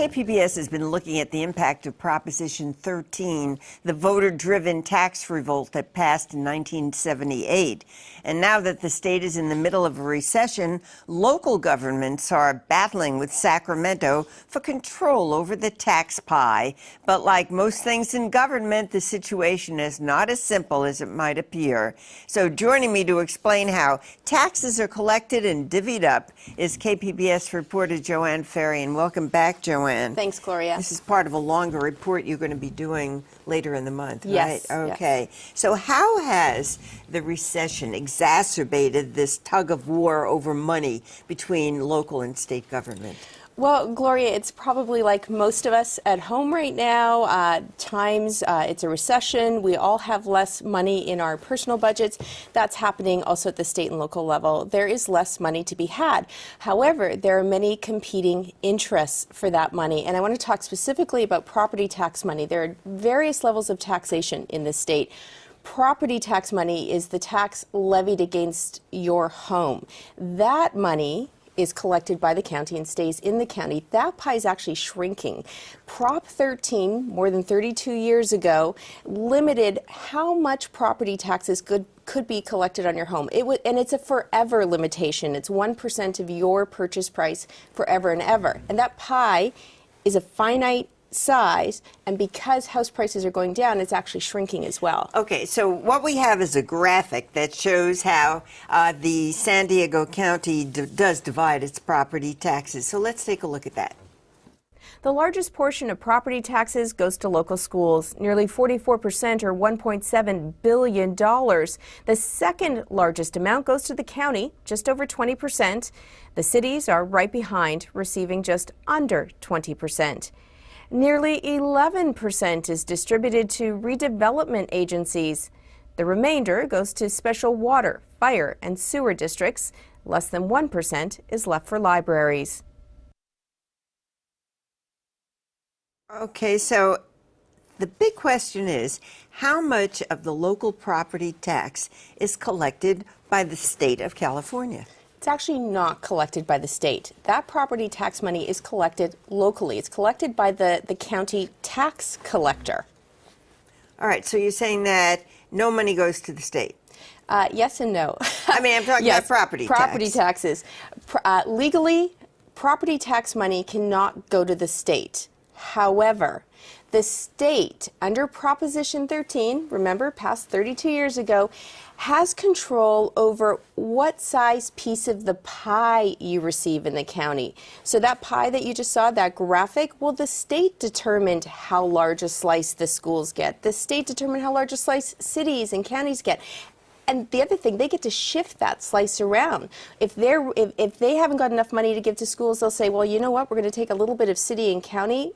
KPBS has been looking at the impact of Proposition 13, the voter-driven tax revolt that passed in 1978. And now that the state is in the middle of a recession, local governments are battling with Sacramento for control over the tax pie. But like most things in government, the situation is not as simple as it might appear. So joining me to explain how taxes are collected and divvied up is KPBS reporter Joanne Ferry. And welcome back, Joanne. Thanks, Gloria. This is part of a longer report you're going to be doing later in the month, yes, right? Okay. Yes. So how has the recession exacerbated this tug of war over money between local and state government? Well, Gloria, it's probably like most of us at home right now. It's a recession. We all have less money in our personal budgets. That's happening also at the state and local level. There is less money to be had. However, there are many competing interests for that money. And I want to talk specifically about property tax money. There are various levels of taxation in the state. Property tax money is the tax levied against your home. That money is collected by the county and stays in the county. That pie is actually shrinking. Prop 13, more than 32 years ago, limited how much property taxes could be collected on your home. And it's a forever limitation. It's 1% of your purchase price forever and ever. And that pie is a finite size, and because house prices are going down, it's actually shrinking as well. Okay, so what we have is a graphic that shows how the San Diego County does divide its property taxes. So let's take a look at that. The largest portion of property taxes goes to local schools, nearly 44% or $1.7 billion. The second largest amount goes to the county, just over 20%. The cities are right behind, receiving just under 20%. Nearly 11% is distributed to redevelopment agencies. The remainder goes to special water, fire, and sewer districts. Less than 1% is left for libraries. Okay, so the big question is, how much of the local property tax is collected by the state of California? It's actually not collected by the state. That property tax money is collected locally. It's collected by the county tax collector. All right, so you're saying that no money goes to the state? Yes and no. I mean, I'm talking about property taxes. Legally, property tax money cannot go to the state. However, the state, under Proposition 13, remember, passed 32 years ago, has control over what size piece of the pie you receive in the county. So that pie that you just saw, that graphic, well, the state determined how large a slice the schools get. The state determined how large a slice cities and counties get. And the other thing, they get to shift that slice around. If they haven't got enough money to give to schools, they'll say, well, you know what, we're going to take a little bit of city and county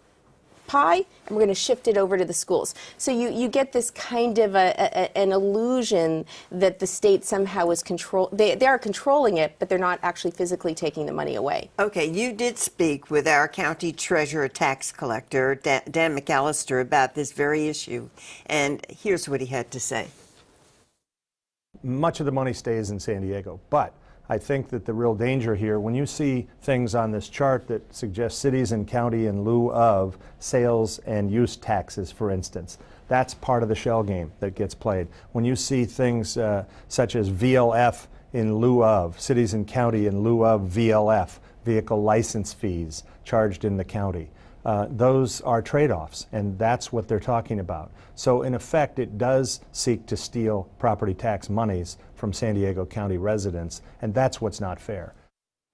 pie, and we're going to shift it over to the schools. So you get this kind of an illusion that the state somehow is they are controlling it, but they're not actually physically taking the money away. Okay, you did speak with our county treasurer tax collector, Dan McAllister, about this very issue, and here's what he had to say. Much of the money stays in San Diego, but I think that the real danger here, when you see things on this chart that suggest cities and county in lieu of sales and use taxes, for instance, that's part of the shell game that gets played. When you see things such as VLF in lieu of, cities and county in lieu of VLF, vehicle license fees charged in the county, those are trade-offs, and that's what they're talking about. So in effect, it does seek to steal property tax monies from San Diego County residents, and that's what's not fair.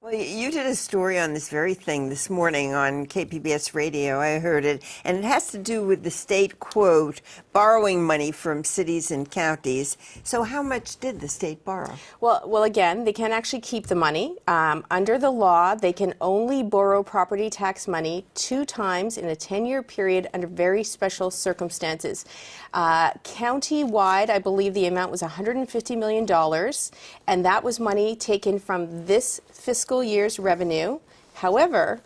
Well, you did a story on this very thing this morning on KPBS radio. I heard it, and it has to do with the state, quote, borrowing money from cities and counties. So how much did the state borrow? Well, again, they can't actually keep the money. Under the law, they can only borrow property tax money 2 times in a 10-year period under very special circumstances. County-wide, I believe the amount was $150 million, and that was money taken from this fiscal year's revenue. However,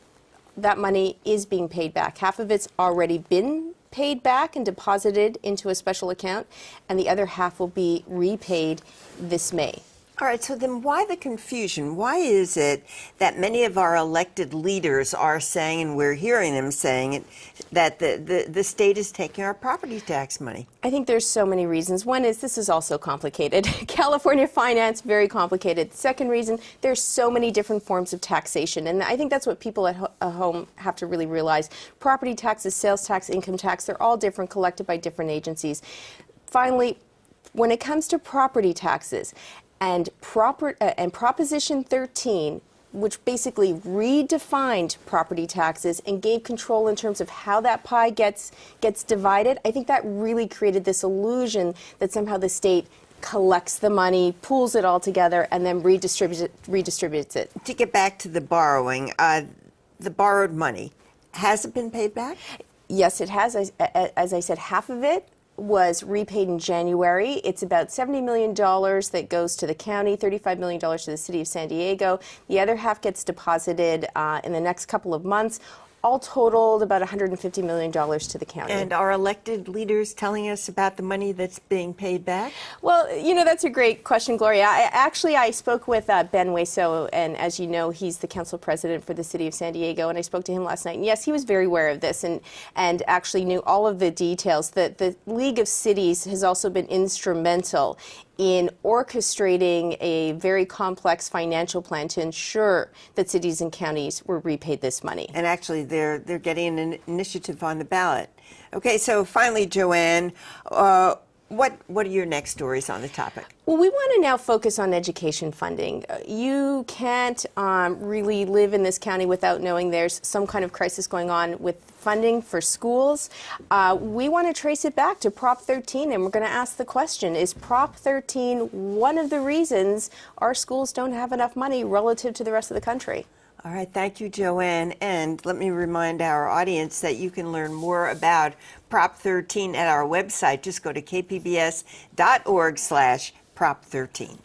that money is being paid back. Half of it's already been paid back and deposited into a special account, and the other half will be repaid this May. All right, so then why the confusion? Why is it that many of our elected leaders are saying, and we're hearing them saying it, that the state is taking our property tax money? I think there's so many reasons. One is this is also complicated. California finance, very complicated. Second reason, there's so many different forms of taxation. And I think that's what people at home have to really realize. Property taxes, sales tax, income tax, they're all different, collected by different agencies. Finally, when it comes to property taxes, and Proposition 13, which basically redefined property taxes and gave control in terms of how that pie gets divided, I think that really created this illusion that somehow the state collects the money, pools it all together, and then redistributes it. To get back to the borrowing, the borrowed money, has it been paid back? Yes, it has. As I said, half of it was repaid in January. It's about $70 million that goes to the county, $35 million to the city of San Diego. The other half gets deposited in the next couple of months. All totaled about $150 million to the county. And are elected leaders telling us about the money that's being paid back? Well, you know, that's a great question, Gloria. I spoke with Ben Hueso, and as you know, he's the council president for the city of San Diego, and I spoke to him last night. And yes, he was very aware of this and actually knew all of the details. The League of Cities has also been instrumental in orchestrating a very complex financial plan to ensure that cities and counties were repaid this money. And actually, they're getting an initiative on the ballot. Okay, so finally, Joanne, what are your next stories on the topic? Well, we want to now focus on education funding. You can't really live in this county without knowing there's some kind of crisis going on with funding for schools. We want to trace it back to Prop 13, and we're going to ask the question, is Prop 13 one of the reasons our schools don't have enough money relative to the rest of the country? All right, thank you, Joanne. And let me remind our audience that you can learn more about Prop 13 at our website. Just go to kpbs.org/Prop 13.